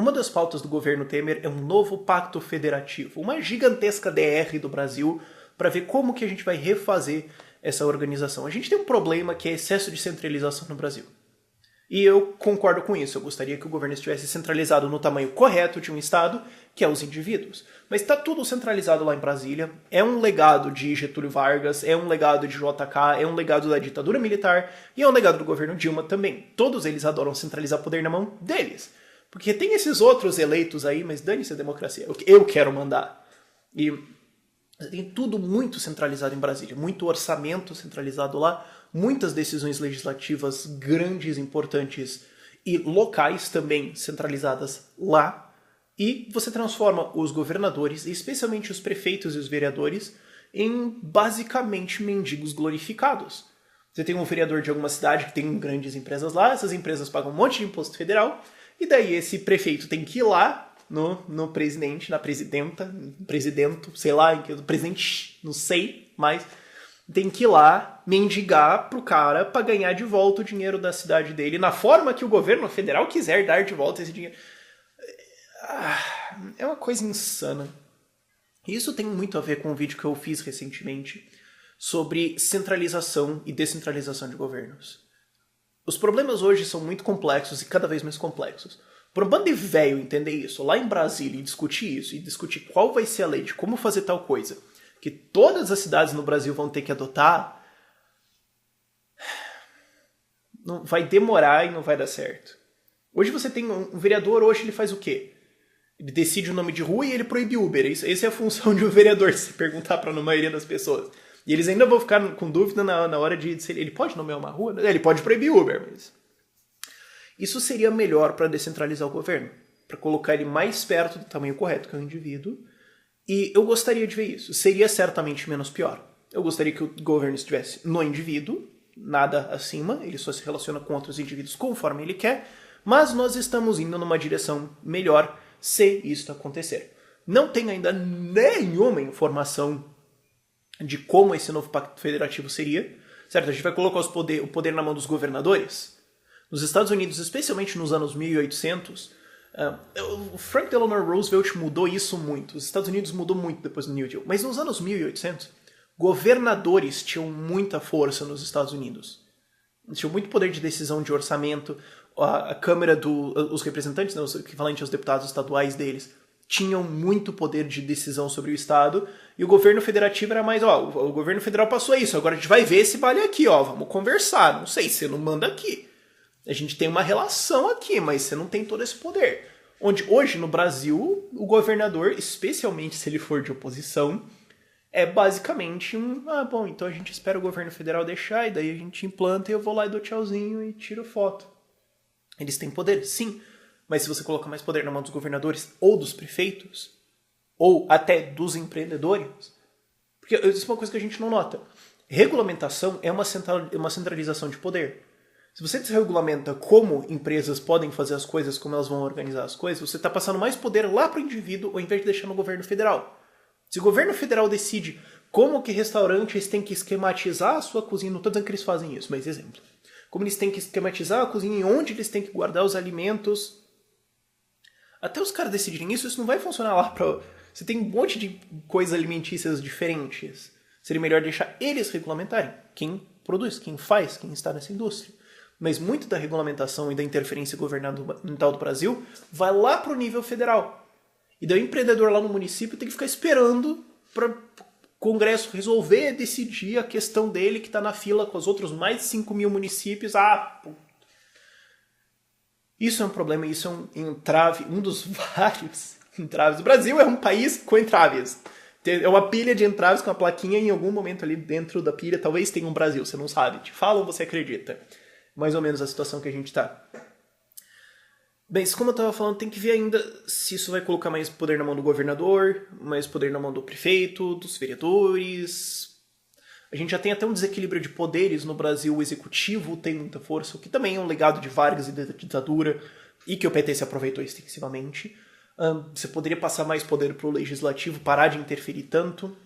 uma das pautas do governo Temer é um novo pacto federativo, uma gigantesca DR do Brasil para ver como que a gente vai refazer essa organização. A gente tem um problema que é excesso de centralização no Brasil. E eu concordo com isso. Eu gostaria que o governo estivesse centralizado no tamanho correto de um estado, que é os indivíduos. Mas está tudo centralizado lá em Brasília. É um legado de Getúlio Vargas, é um legado de JK, é um legado da ditadura militar e é um legado do governo Dilma também. Todos eles adoram centralizar poder na mão deles. Porque tem esses outros eleitos aí, mas dane-se a democracia. Eu quero mandar. E tem tudo muito centralizado em Brasília. Muito orçamento centralizado lá. Muitas decisões legislativas grandes, importantes e locais também centralizadas lá. E você transforma os governadores, especialmente os prefeitos e os vereadores, em basicamente mendigos glorificados. Você tem um vereador de alguma cidade que tem grandes empresas lá, essas empresas pagam um monte de imposto federal, e daí esse prefeito tem que ir lá no presidente, na presidenta, presidente, sei lá, presidente, não sei, mas tem que ir lá mendigar pro cara pra ganhar de volta o dinheiro da cidade dele, na forma que o governo federal quiser dar de volta esse dinheiro. É uma coisa insana. Isso tem muito a ver com um vídeo que eu fiz recentemente sobre centralização e descentralização de governos. Os problemas hoje são muito complexos e cada vez mais complexos. Por um bando de velho entender isso lá em Brasília e discutir isso, e discutir qual vai ser a lei de como fazer tal coisa, que todas as cidades no Brasil vão ter que adotar, não vai demorar e não vai dar certo. Hoje você tem um vereador, hoje ele faz o quê? Ele decide o nome de rua e ele proíbe Uber. Essa é a função de um vereador, se perguntar para a maioria das pessoas. E eles ainda vão ficar com dúvida na hora de... Ele pode nomear uma rua? Ele pode proibir Uber, mas... Isso seria melhor para descentralizar o governo. Para colocar ele mais perto do tamanho correto, que é o indivíduo. E eu gostaria de ver isso. Seria certamente menos pior. Eu gostaria que o governo estivesse no indivíduo, nada acima. Ele só se relaciona com outros indivíduos conforme ele quer. Mas nós estamos indo numa direção melhor se isso acontecer. Não tem ainda nenhuma informação de como esse novo pacto federativo seria. Certo? A gente vai colocar o poder na mão dos governadores. Nos Estados Unidos, especialmente nos anos 1800, o Franklin Delano Roosevelt mudou isso muito. Os Estados Unidos mudou muito depois do New Deal. Mas nos anos 1800, governadores tinham muita força nos Estados Unidos. Eles tinham muito poder de decisão de orçamento. A Câmara os representantes, né, os equivalentes aos deputados estaduais deles, tinham muito poder de decisão sobre o Estado. E o governo federativo era mais, o governo federal passou isso, agora a gente vai ver esse vale aqui, vamos conversar. Não sei, você não manda aqui. A gente tem uma relação aqui, mas você não tem todo esse poder. Onde hoje, no Brasil, o governador, especialmente se ele for de oposição, é basicamente bom, então a gente espera o governo federal deixar, e daí a gente implanta e eu vou lá e dou tchauzinho e tiro foto. Eles têm poder, sim, mas se você colocar mais poder na mão dos governadores ou dos prefeitos, ou até dos empreendedores, porque isso é uma coisa que a gente não nota. Regulamentação é uma centralização de poder. Se você desregulamenta como empresas podem fazer as coisas, como elas vão organizar as coisas, você está passando mais poder lá para o indivíduo ao invés de deixar no governo federal. Se o governo federal decide como que restaurantes têm que esquematizar a sua cozinha, não estou dizendo que eles fazem isso, mas exemplo. Como eles têm que esquematizar a cozinha e onde eles têm que guardar os alimentos. Até os caras decidirem isso não vai funcionar lá para... Você tem um monte de coisas alimentícias diferentes. Seria melhor deixar eles regulamentarem. Quem produz, quem faz, quem está nessa indústria. Mas muito da regulamentação e da interferência governamental do Brasil vai lá para o nível federal. E daí o empreendedor lá no município tem que ficar esperando para o Congresso resolver, decidir a questão dele que está na fila com os outros mais de 5 mil municípios. Isso é um problema, isso é um entrave, um dos vários entraves. O Brasil é um país com entraves. É uma pilha de entraves com uma plaquinha em algum momento ali dentro da pilha. Talvez tenha um Brasil, você não sabe. Te falam, você acredita. Mais ou menos a situação que a gente está. Bem, como eu estava falando, tem que ver ainda se isso vai colocar mais poder na mão do governador, mais poder na mão do prefeito, dos vereadores. A gente já tem até um desequilíbrio de poderes no Brasil. O executivo tem muita força, o que também é um legado de Vargas e da ditadura, e que o PT se aproveitou extensivamente. Você poderia passar mais poder para o legislativo, parar de interferir tanto.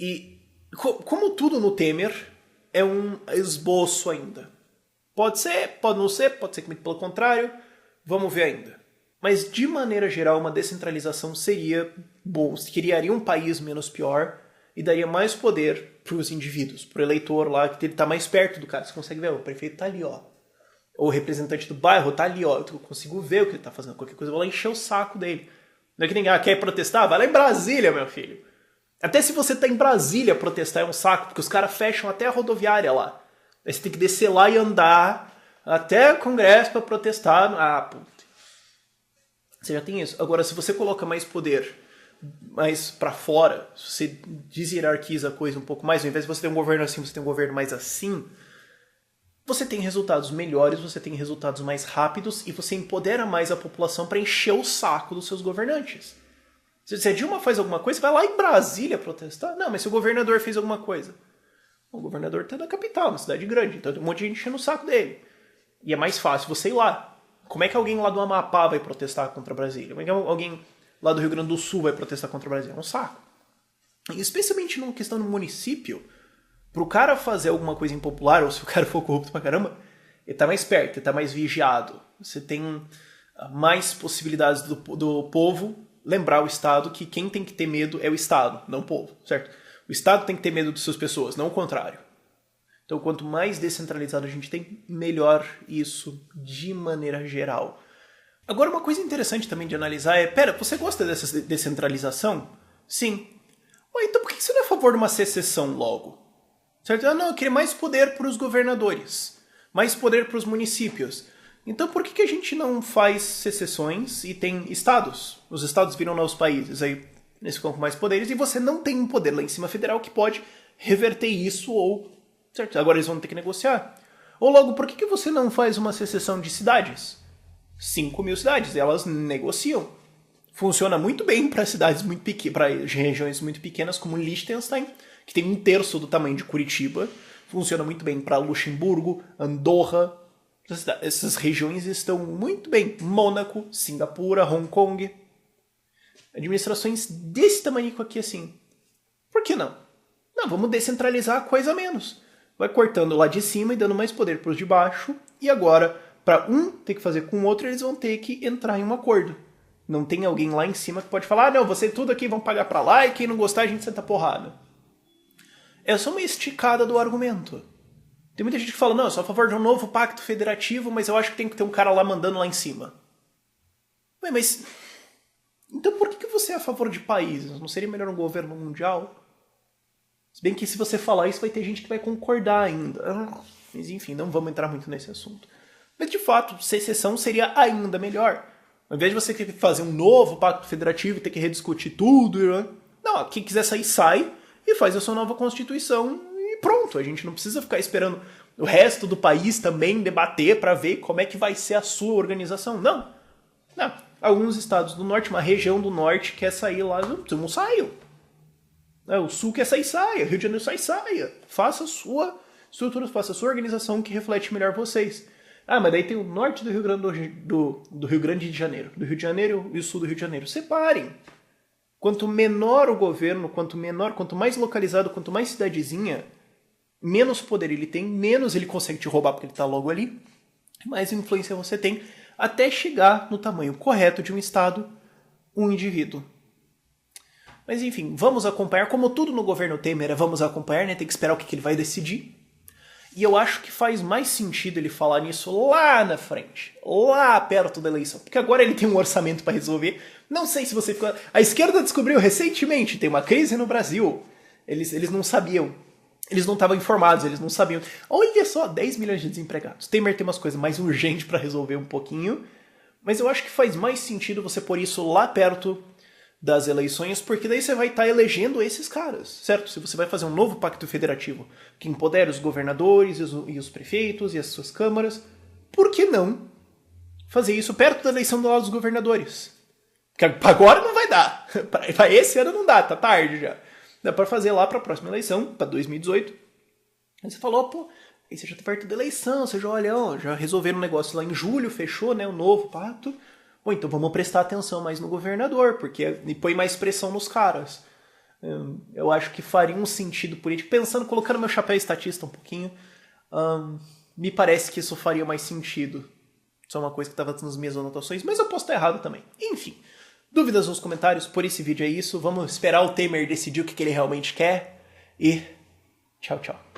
E como tudo no Temer... é um esboço ainda. Pode ser, pode não ser, pode ser que pelo contrário. Vamos ver ainda. Mas, de maneira geral, uma descentralização seria bom. Criaria um país menos pior e daria mais poder para os indivíduos, para o eleitor lá, que ele está mais perto do cara. Você consegue ver, o prefeito está ali, ó. Ou o representante do bairro está ali, ó. Eu consigo ver o que ele está fazendo. Qualquer coisa, eu vou lá encher o saco dele. Não é que ninguém quer protestar? Vai lá em Brasília, meu filho. Até se você está em Brasília, protestar é um saco, porque os caras fecham até a rodoviária lá. Aí você tem que descer lá e andar até o Congresso para protestar. Ah, puta. Você já tem isso. Agora, se você coloca mais poder mais para fora, se você deshierarquiza a coisa um pouco mais, ao invés de você ter um governo assim, você tem um governo mais assim, você tem resultados melhores, você tem resultados mais rápidos e você empodera mais a população para encher o saco dos seus governantes. Se a Dilma faz alguma coisa, vai lá em Brasília protestar. Não, mas se o governador fez alguma coisa. O governador está na capital, na cidade grande, então tem um monte de gente enchendo o saco dele. E é mais fácil você ir lá. Como é que alguém lá do Amapá vai protestar contra Brasília? Como é que alguém lá do Rio Grande do Sul vai protestar contra Brasília? É um saco. E especialmente numa questão do município, pro cara fazer alguma coisa impopular, ou se o cara for corrupto pra caramba, ele tá mais perto, ele tá mais vigiado. Você tem mais possibilidades do povo lembrar o Estado que quem tem que ter medo é o Estado, não o povo, certo? O Estado tem que ter medo de suas pessoas, não o contrário. Então, quanto mais descentralizado a gente tem, melhor isso de maneira geral. Agora, uma coisa interessante também de analisar é, pera, você gosta dessa descentralização? Sim. Ué, então por que você não é a favor de uma secessão logo? Certo? Ah, não, eu queria mais poder para os governadores, mais poder para os municípios. Então por que a gente não faz secessões e tem estados? Os estados viram novos países, aí eles ficam com mais poderes e você não tem um poder lá em cima federal que pode reverter isso ou... Certo? Agora eles vão ter que negociar. Ou logo, por que você não faz uma secessão de cidades? 5.000 cidades, elas negociam. Funciona muito bem para cidades muito pequenas, para regiões muito pequenas como Liechtenstein, que tem 1/3 do tamanho de Curitiba. Funciona muito bem para Luxemburgo, Andorra. Essas regiões estão muito bem. Mônaco, Singapura, Hong Kong. Administrações desse tamanho aqui assim. Por que não? Não, vamos descentralizar a coisa menos. Vai cortando lá de cima e dando mais poder para os de baixo. E agora, para um ter que fazer com o outro, eles vão ter que entrar em um acordo. Não tem alguém lá em cima que pode falar, ah, não, você tudo aqui vão pagar para lá e quem não gostar a gente senta porrada. É só uma esticada do argumento. Tem muita gente que fala, não, eu sou a favor de um novo pacto federativo, mas eu acho que tem que ter um cara lá mandando lá em cima. Ué, mas... Então por que você é a favor de países? Não seria melhor um governo mundial? Se bem que se você falar isso, vai ter gente que vai concordar ainda. Mas enfim, não vamos entrar muito nesse assunto. Mas de fato, secessão seria ainda melhor. Ao invés de você querer fazer um novo pacto federativo e ter que rediscutir tudo, não, quem quiser sair, sai e faz a sua nova constituição e pronto. A gente não precisa ficar esperando o resto do país também debater para ver como é que vai ser a sua organização. Não. Alguns estados do norte, uma região do norte quer sair lá, não saiam. O sul quer sair, saia. Rio de Janeiro saia. Faça a sua estrutura, faça a sua organização que reflete melhor vocês. Ah, mas daí tem o norte do Rio Grande do Rio Grande de Janeiro. Do Rio de Janeiro e o sul do Rio de Janeiro. Separem. Quanto menor o governo, quanto mais localizado, quanto mais cidadezinha, menos poder ele tem, menos ele consegue te roubar porque ele está logo ali, mais influência você tem, até chegar no tamanho correto de um estado, um indivíduo. Mas enfim, vamos acompanhar, como tudo no governo Temer, vamos acompanhar, né? Tem que esperar o que ele vai decidir. E eu acho que faz mais sentido ele falar nisso lá na frente, lá perto da eleição. Porque agora ele tem um orçamento para resolver. Não sei se você ficou... A esquerda descobriu recentemente, tem uma crise no Brasil. Eles não sabiam. Eles não estavam informados, eles não sabiam. Olha só, 10 milhões de desempregados. Temer tem umas coisas mais urgentes para resolver um pouquinho. Mas eu acho que faz mais sentido você pôr isso lá perto das eleições, porque daí você vai estar elegendo esses caras, certo? Se você vai fazer um novo pacto federativo que empodere os governadores e os prefeitos e as suas câmaras, por que não fazer isso perto da eleição do lado dos governadores? Porque agora não vai dar. Para esse ano não dá, tá tarde já. Dá para fazer lá para a próxima eleição, para 2018. Aí você falou, pô, aí você já tá perto da eleição, você já olha, ó, já resolveram um negócio lá em julho, fechou, né, o novo pacto. Bom, então vamos prestar atenção mais no governador, porque e põe mais pressão nos caras. Eu acho que faria um sentido político. Pensando, colocando meu chapéu estatista um pouquinho, me parece que isso faria mais sentido. Isso é uma coisa que estava nas minhas anotações, mas eu posso estar errado também. Enfim, dúvidas nos comentários, por esse vídeo é isso. Vamos esperar o Temer decidir o que ele realmente quer. E tchau, tchau.